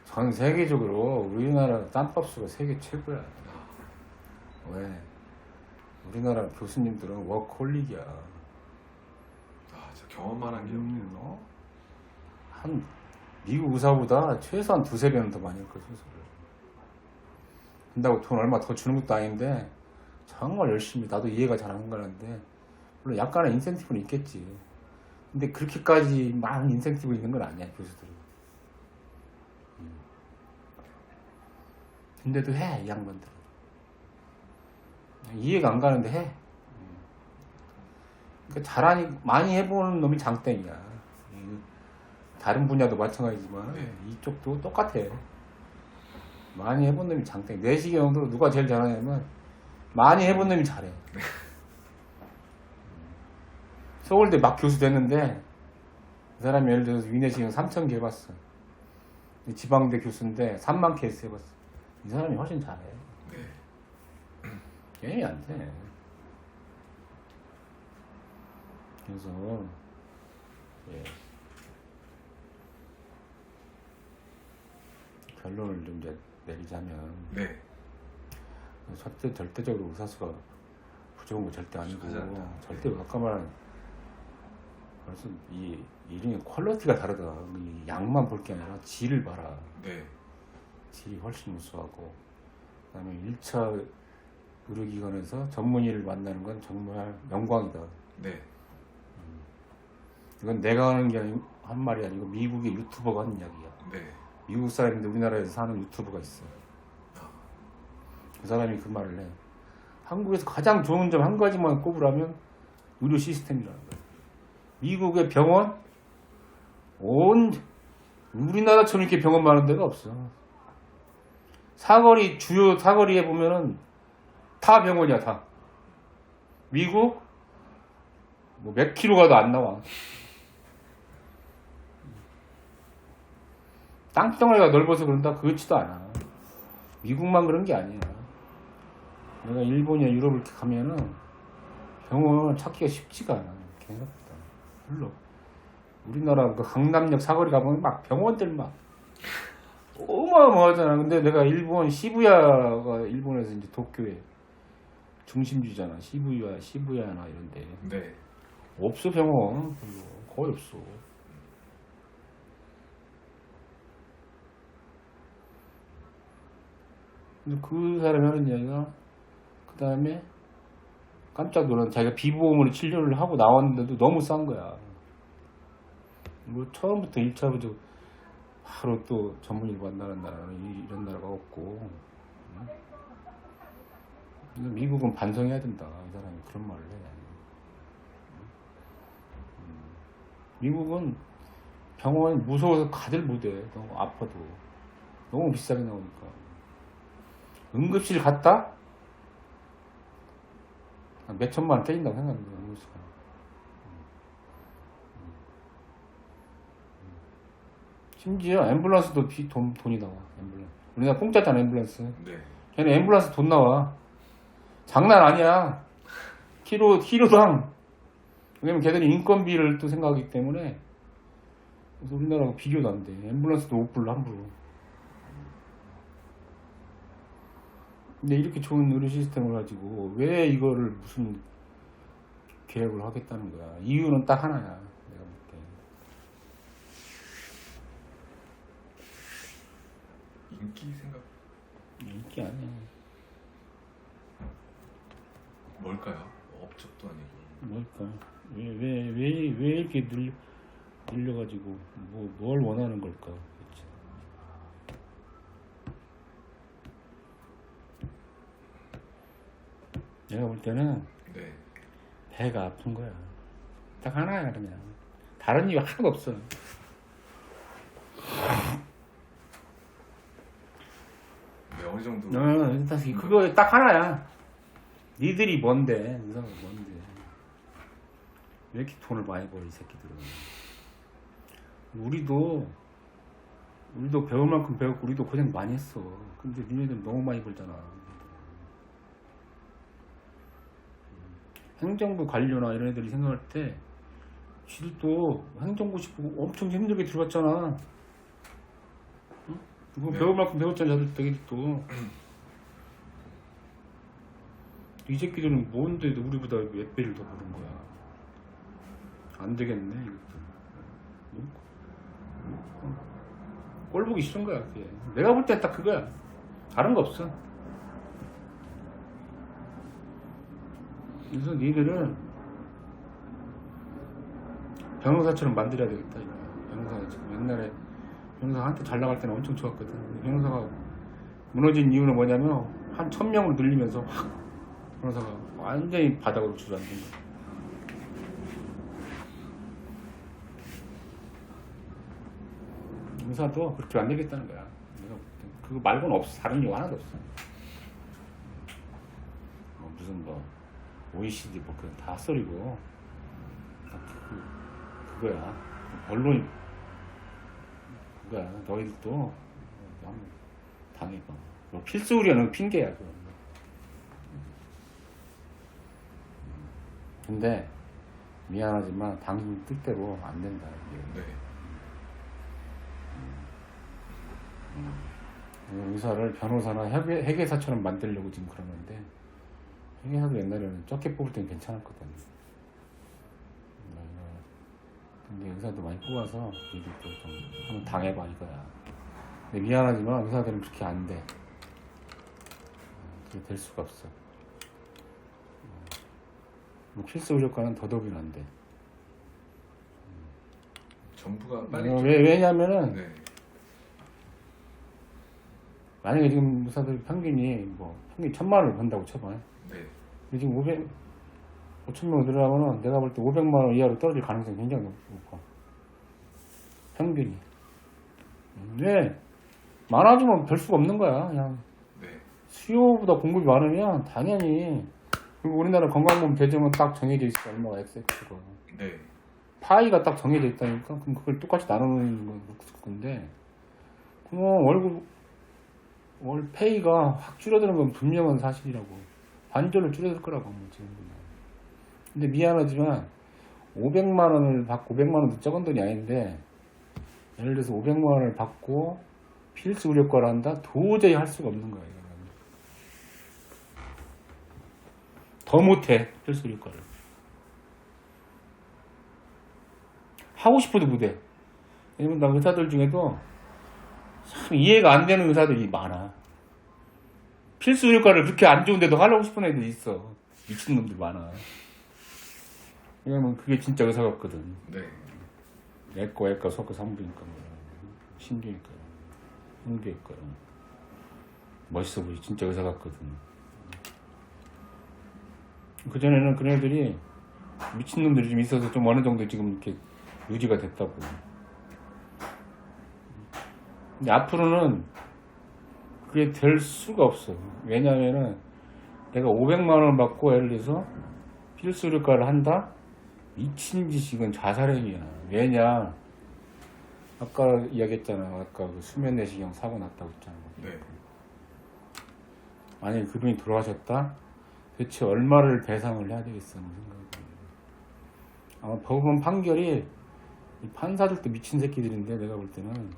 전 세계적으로 우리나라 짬밥수가 세계 최고야. 왜? 우리나라 교수님들은 워크홀릭이야. 아, 저 경험만 한 게 없네요. 한 미국 의사보다 최소한 두세 배는 더 많이 했거든, 수술을. 한다고 돈 얼마 더 주는 것도 아닌데 정말 열심히, 나도 이해가 잘 안 가는데 물론 약간의 인센티브는 있겠지. 근데 그렇게까지 많은 인센티브 있는 건 아니야, 교수들이. 근데도 해, 이 양반들은. 이해가 안 가는데 해. 그러니까 잘하니, 많이 해보는 놈이 장땡이야. 다른 분야도 마찬가지지만 네. 이쪽도 똑같아. 많이 해본 놈이 장땡. 내시경도 누가 제일 잘하냐면 많이 해본 놈이 잘해. 서울대 막 교수 됐는데 그 사람이 예를 들어서 위내시경 3,000개 해봤어. 지방대 교수인데 3만 케이스 해봤어. 이 사람이 훨씬 잘해. 네. 게임이 안 돼. 그래서 예. 결론을 좀 이제 내리자면 네. 절대적으로 의사수가 부족한 거 절대 아니고 부족하지 않다. 절대 아까 말한 벌써 이 이름의 퀄리티가 다르다. 이 양만 볼 게 아니라 질을 봐라. 네. 질이 훨씬 우수하고 그다음에 1차 의료기관에서 전문의를 만나는 건 정말 영광이다. 네. 이건 내가 하는 게 한 말이 아니고 미국의 유튜버가 하는 이야기야. 네. 미국 사람인데 우리나라에서 사는 유튜버가 있어. 그 사람이 그 말을 해. 한국에서 가장 좋은 점 한 가지만 꼽으라면 의료 시스템이라는 거야. 미국의 병원, 우리나라처럼 이렇게 병원 많은 데가 없어. 주요 사거리에 보면은 다 병원이야, 다. 미국, 뭐 몇 킬로 가도 안 나와. 땅덩어리가 넓어서 그런다? 그렇지도 않아. 미국만 그런 게 아니야. 내가 일본이나 유럽을 이렇게 가면은 병원 찾기가 쉽지가 않아. 생각보다. 별로. 우리나라 그 강남역 사거리 가보면 막 병원들 막 어마어마하잖아. 근데 내가 일본 시부야가 일본에서 이제 도쿄의 중심지잖아. 시부야나 이런데. 네. 없어, 병원. 별로. 거의 없어. 근데 그 사람이 하는 이야기가 그 다음에 깜짝 놀란 자기가 비보험으로 치료를 하고 나왔는데도 너무 싼 거야. 뭐 처음부터 1차부터 바로 또 전문의를 만나는 나라는 이런 나라가 없고. 근데 미국은 반성해야 된다. 이 사람이 그런 말을 해. 미국은 병원이 무서워서 가들 못해. 너무 아파도. 너무 비싸게 나오니까. 응급실 갔다? 몇 천만 원 깨진다고 생각합니다. 응급실. 심지어 앰뷸런스도 돈이 나와. 앰뷸런스. 우리나라 공짜잖아, 앰뷸런스. 네. 걔는 앰뷸런스 돈 나와. 장난 아니야. 키로당. 왜냐면 걔들이 인건비를 또 생각하기 때문에. 그래서 우리나라하고 비교도 안 돼. 앰뷸런스도 못 불러, 함부로. 근데 이렇게 좋은 의료 시스템을 가지고 왜 이거를 무슨 계획을 하겠다는 거야. 이유는 딱 하나야. 내가 볼 때. 인기 생각 인기 아니야. 뭘까요? 업적도 아니고. 뭘까? 왜 이렇게 늘려가지고 뭘 원하는 걸까? 그치? 내가 볼 때는 네. 배가 아픈 거야. 딱 하나야, 그냥. 다른 이유 하나도 없어. 네, 어느 정도. 그거 딱 하나야. 니들이 뭔데? 의사가 뭔데? 왜 이렇게 돈을 많이 벌어 이 새끼들은. 우리도 배울 만큼 배웠고 우리도 고생 많이 했어. 근데 니네들 너무 많이 벌잖아. 행정부 관료나 이런 애들이 생각할 때 지들도 행정고 싶고 엄청 힘들게 들어갔잖아. 응? 이거 네. 배울 만큼 배웠잖아. 자기들도. 이 새끼들은 뭔데 우리보다 몇 배를 더 버는 거야. 안 되겠네 이것들. 꼴 보기 싫은 거야 그게. 내가 볼 때 딱 그거야. 다른 거 없어. 그래서 니들은 변호사처럼 만들어야 되겠다 이거. 변호사가 지금 옛날에 변호사 한때 잘 나갈 때는 엄청 좋았거든. 변호사가 무너진 이유는 뭐냐면 한 1000명으로 늘리면서 확 변호사가 완전히 바닥으로 주저앉은 거야. 의사도 그렇게 안 되겠다는 거야. 내가 볼 때. 그거 말고는 없어. 다른 이유 하나도 없어. 무슨 OECD 그건 다 헛소리고 그거야. 언론이 그거야. 너희들도 한번 당해봐. 필수 우려는 핑계야. 그거. 근데 미안하지만 당신 뜻대로 안 된다. 이게. 네. 의사를 변호사나 회계사처럼 만들려고 지금 그러는데 회계사도 옛날에는 적게 뽑을 땐 괜찮았거든. 근데 의사도 많이 뽑아서 이들도 좀 한번 당해봐 이거야. 근데 미안하지만 의사들은 그렇게 안 돼. 그게 될 수가 없어. 필수 의료과는 더더욱이 안 돼. 전부가 빨리 왜냐면은 네. 만약에 지금 의사들 평균이 평균 1000만원을 번다고 쳐봐. 네. 근데 지금 5,000명 들어가면은 내가 볼 때 500만원 이하로 떨어질 가능성이 굉장히 높고. 평균이. 왜? 많아지면 별 수가 없는 거야. 그냥 네. 수요보다 공급이 많으면 당연히. 그리고 우리나라 건강보험 배정은 딱 정해져 있어. 얼마가 XX가. 네. 파이가 딱 정해져 있다니까. 그럼 그걸 똑같이 나누는 건데. 그럼 월 페이가 확 줄어드는 건 분명한 사실이라고. 반절로 줄어들 거라고 지금. 근데 미안하지만 500만원을 받고 500만원도 적은 돈이 아닌데 예를 들어서 500만원을 받고 필수 의료과를 한다? 도저히 할 수가 없는 거야. 이거는. 더 못해 필수 의료과를. 하고 싶어도 못해. 왜냐면 나 의사들 중에도 참 이해가 안 되는 의사들이 많아. 필수 의료과를 그렇게 안 좋은데도 하려고 싶은 애들이 있어. 미친놈들 많아. 왜냐면 그게 진짜 의사 같거든. 네. 내과, 소아과, 산부인과, 신경외과, 흉부외과. 멋있어 보이지. 진짜 의사 같거든. 그전에는 그런 애들이 미친놈들이 좀 있어서 좀 어느 정도 지금 이렇게 유지가 됐다고. 근데 앞으로는 그게 될 수가 없어. 왜냐면은 내가 500만원 받고 예를 들어서 필수 의료과를 한다? 미친 짓이건 자살행위야. 왜냐? 아까 이야기했잖아. 아까 그 수면 내시경 사고 났다고 했잖아. 네. 만약에 그분이 돌아가셨다? 대체 얼마를 배상을 해야 되겠어? 아마 법원 판결이 이 판사들도 미친 새끼들인데 내가 볼 때는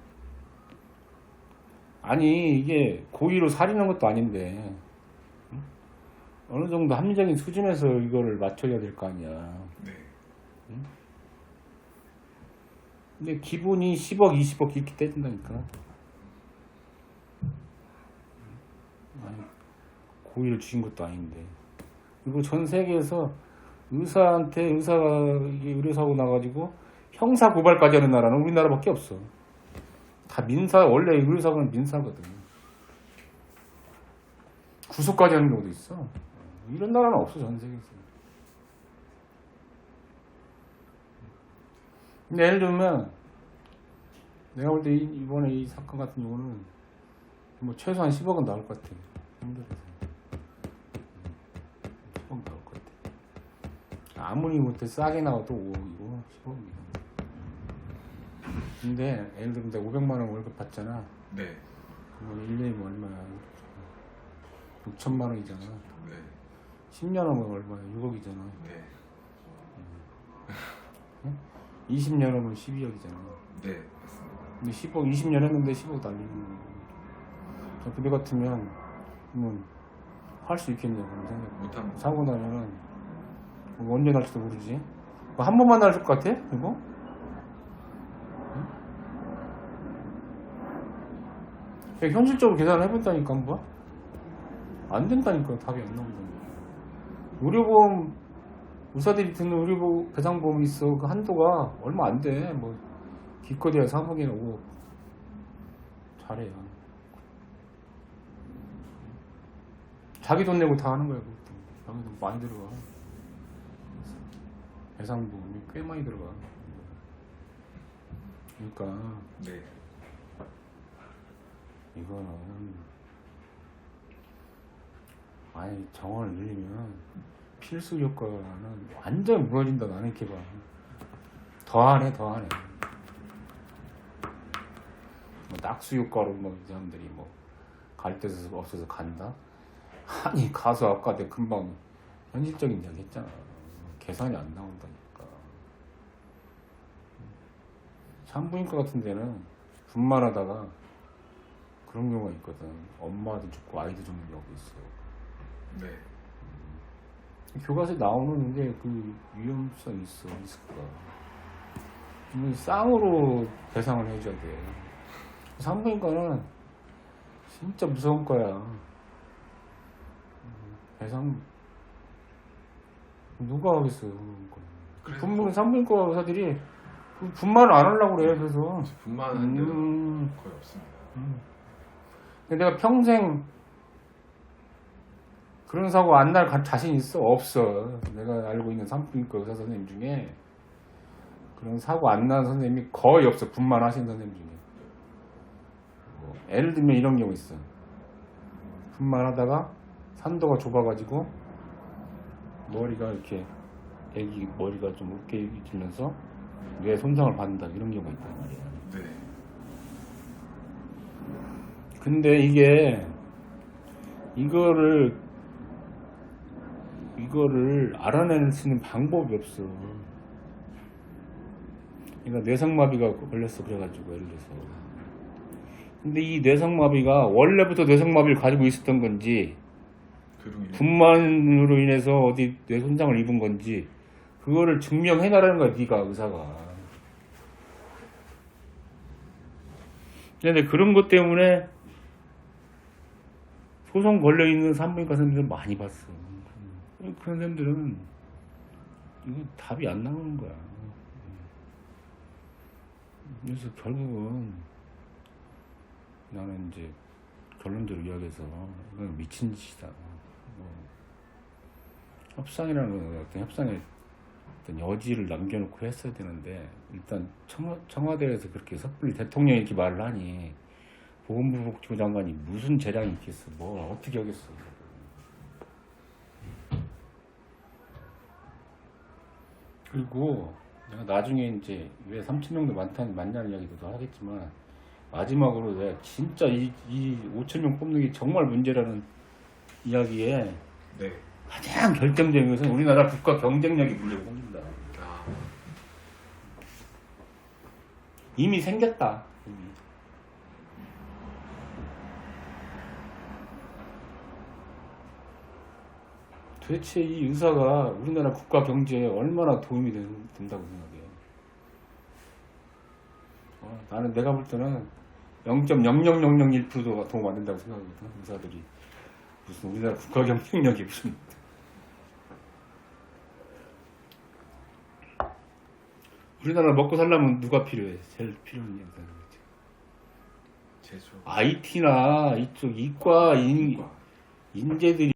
아니 이게 고의로 살인한 것도 아닌데 응? 어느 정도 합리적인 수준에서 이거를 맞춰야 될 거 아니야. 네. 응? 근데 기본이 10억, 20억 이렇게 떼진다니까. 아니, 고의를 주신 것도 아닌데. 그리고 전 세계에서 의사가 이게 의료사고 나가지고 형사 고발까지 하는 나라는 우리나라밖에 없어. 다 원래 의료사고는 민사거든. 구속까지 하는 경우도 있어. 이런 나라는 없어, 전 세계에서. 근데 예를 들면, 내가 볼 때 이번에 이 사건 같은 경우는 최소한 10억은 나올 것 같아. 힘들어서. 10억 나올 것 같아. 아무리 못해 싸게 나와도 5억이고 10억이고. 근데 예를 들면 내가 500만 원 월급 받잖아. 네. 그럼 1년이면 얼마야? 6천만 원이잖아. 네. 10년 하면 얼마야? 6억이잖아. 네. 20년 하면 12억이잖아. 네. 맞습니다. 근데 10억, 20년 했는데 10억 날리는 거야. 그때 같으면, 할 수 있겠냐고 생각. 못합니다. 사고 나면은, 언제 날지도 모르지. 한 번만 날 줄 것 같아? 이거? 응? 현실적으로 계산을 해본다니까, 한번? 안 된다니까, 답이 안 나온다니까. 의료보험, 의사들이 듣는 의료보험, 배상보험이 있어. 그 한도가 얼마 안 돼. 뭐, 기껏해야 3억이나 5억. 잘해요. 자기 돈 내고 다 하는 거야, 그것도. 자기 돈 많이 들어가. 배상보험이 꽤 많이 들어가. 그러니까, 네. 이거는, 아니, 정원을 늘리면 필수 효과는 완전 무너진다, 나는 이렇게 봐. 더하네. 뭐 낙수 효과로 이 사람들이 갈 데서 없어서 간다? 아니, 가서 아까 내가 금방 현실적인 이야기 했잖아. 계산이 안 나온다니까. 산부인과 같은 데는 분만하다가 그런 경우가 있거든. 엄마도 죽고 아이도 죽는 경우도 있어. 네. 교과서에 나오는데 그 위험성이 있을 거야. 쌍으로 배상을 해줘야 돼. 산부인과는 진짜 무서운 거야. 배상 누가 하겠어요? 분명히 산부인과 의사들이 분만을 안 하려고 그래. 그래서 분만하는 데는 거의 없습니다. 근데 내가 평생 그런 사고 안 날 자신 있어? 없어. 내가 알고 있는 산부인과 의사 선생님 중에 그런 사고 안 나는 선생님이 거의 없어. 분만하신 선생님 중에. 예를 들면 이런 경우 있어. 분만하다가 산도가 좁아가지고 머리가 이렇게 애기 머리가 좀 웃게 들면서 뇌 손상을 받는다, 이런 경우가 있단 말이야. 네. 근데 이거를 알아낼 수 있는 방법이 없어. 그러니까 뇌성마비가 걸렸어, 그래가지고 예를 들어서. 근데 이 뇌성마비가 원래부터 뇌성마비를 가지고 있었던 건지, 분만으로 인해서 어디 뇌 손상을 입은 건지, 그거를 증명해내라는 거야, 네가, 의사가. 근데 그런 것 때문에 소송 걸려있는 산부인과 선생님들 많이 봤어. 그런 선생님들은 이거 답이 안 나오는 거야. 그래서 결국은 나는 이제 결론적으로 이야기해서 이건 미친 짓이다. 협상이라는 건 어떤 협상의 어떤 여지를 남겨놓고 했어야 되는데, 일단 청와대에서 그렇게 섣불리 대통령이 이렇게 말을 하니 보건부 복지부 장관이 무슨 재량이 있겠어. 뭘 어떻게 하겠어. 그리고 내가 나중에 이제 왜 3,000명도 많냐는 이야기도 하겠지만, 마지막으로 내가 진짜 이 5,000명 뽑는 게 정말 문제라는 이야기에 네. 가장 결정적인 것은 우리나라 국가 경쟁력이 문제가 생긴다. 이미 생겼다. 이미. 도대체 이 의사가 우리나라 국가 경제에 얼마나 도움이 된다고 생각해? 나는 내가 볼 때는 0.00001%도 도움 안 된다고 생각하거든. 의사들이 무슨 우리나라 국가 경쟁력이 무슨. 우리나라 먹고 살려면 누가 필요해? 제일 필요한 인사는 제조. IT나 이쪽 이과 인재들이